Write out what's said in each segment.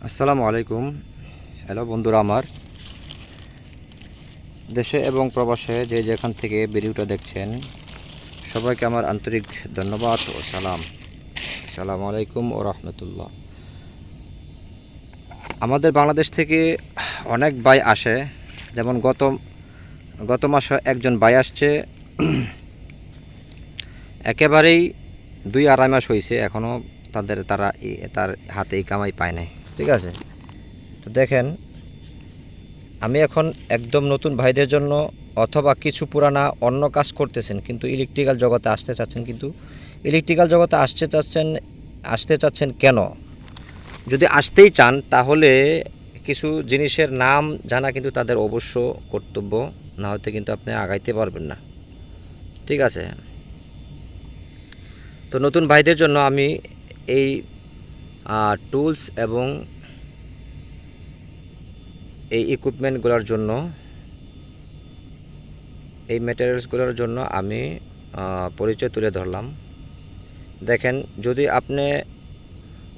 আসসালামু আলাইকুম। হ্যালো বন্ধুরা, আমার দেশে এবং প্রবাসে যে যেখান থেকে ভিডিওটা দেখছেন সবাইকে আমার আন্তরিক ধন্যবাদ ও সালাম। আসসালামু আলাইকুম ও রহমতুল্লাহ। আমাদের বাংলাদেশ থেকে অনেক ভাই আসে, যেমন গত মাসে একজন ভাই আসছে, একেবারেই 2-2.5 মাস হয়েছে, এখনও তার হাতে এই কামাই পায় নাই। ঠিক আছে, তো দেখেন, আমি এখন একদম নতুন ভাইদের জন্য, অথবা কিছু পুরানা অন্য কাজ করতেছেন কিন্তু ইলেকট্রিক্যাল জগতে আসতে চাচ্ছেন, কিন্তু ইলেকট্রিক্যাল জগতে আসতে চাচ্ছেন কেন? যদি আসতেই চান তাহলে কিছু জিনিসের নাম জানা কিন্তু তাদের অবশ্য কর্তব্য, না হতে কিন্তু আপনি আগাইতে পারবেন না। ঠিক আছে, তো নতুন ভাইদের জন্য আমি এই টুলস এবং এই ইকুইপমেন্টগুলোর জন্য, এই ম্যাটেরিয়ালসগুলোর জন্য আমি পরিচয় তুলে ধরলাম। দেখেন, যদি আপনি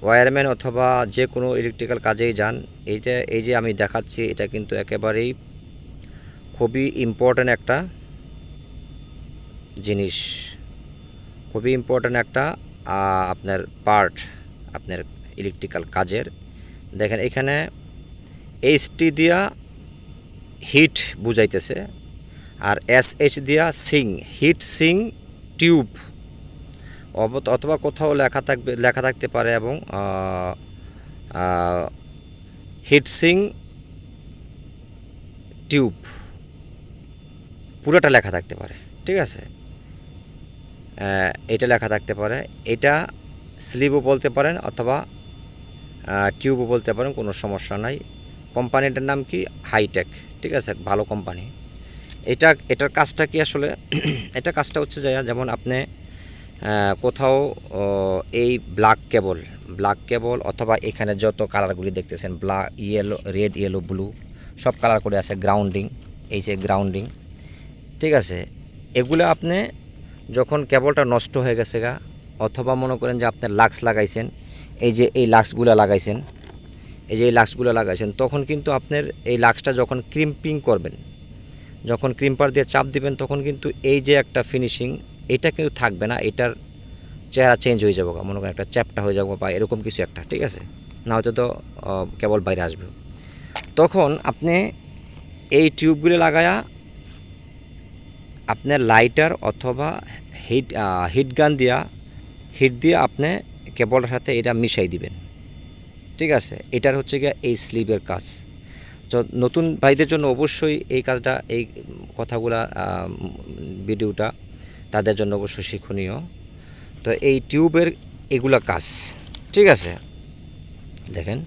ওয়্যারম্যান অথবা যে কোনো ইলেকট্রিক্যাল কাজেই যান, এই যে আমি দেখাচ্ছি, এটা কিন্তু একেবারেই খুবই ইম্পর্ট্যান্ট একটা জিনিস, খুবই ইম্পর্ট্যান্ট একটা আপনার পার্ট, আপনার ইলেকট্রিক্যাল কাজের। দেখেন, এখানে এইচটি দিয়া হিট বুঝাইতেছে, আর এসএইচ দিয়া সিং, হিট সিং টিউব, অথবা কোথাও লেখা থাকতে পারে, এবং হিটসিং টিউব পুরোটা লেখা থাকতে পারে। ঠিক আছে, এটা লেখা থাকতে পারে, এটা স্লিভও বলতে পারেন অথবা টিউবও বলতে পারেন, কোনো সমস্যা নাই। কোম্পানিটার নাম কি? হাইটেক। ঠিক আছে, ভালো কোম্পানি। এটার কাজটা কি আসলে? এটা কাজটা হচ্ছে যে, যেমন আপনি কোথাও এই ব্ল্যাক কেবল অথবা এখানে যত কালারগুলি দেখতেছেন, black, yellow, red, yellow, blue, সব কালার করে আছে, গ্রাউন্ডিং, এই যে গ্রাউন্ডিং। ঠিক আছে, এগুলো আপনি যখন কেবলটা নষ্ট হয়ে গেছে গা, অথবা মনে করেন যে আপনি লাক্স লাগাইছেন, এই যে এই লাক্সগুলো লাগাইছেন, তখন কিন্তু আপনার এই লাক্সটা যখন ক্রিম্পিং করবেন, যখন ক্রিম্পার দিয়ে চাপ দিবেন, তখন কিন্তু এই যে একটা ফিনিশিং, এটা কিন্তু থাকবে না, এটার চেহারা চেঞ্জ হয়ে যাবো, মনে করেন একটা চ্যাপটা হয়ে যাবো বা এরকম কিছু একটা। ঠিক আছে, না হয়তো তো কেবল বাইরে আসবে। তখন আপনি এই টিউবগুলো লাগায়া আপনার লাইটার অথবা হিট গান হিট দিয়ে আপনি কেবলের সাথে এটা মিশাই দিবেন। ঠিক আছে, এটার হচ্ছে গিয়ে এই স্লিভের কাজ। তো নতুন ভাইদের জন্য অবশ্যই এই কাজটা, এই কথাগুলা, ভিডিওটা তাদের জন্য অবশ্যই শিক্ষণীয়। তো এই টিউবের এগুলা কাজ। ঠিক আছে, দেখেন,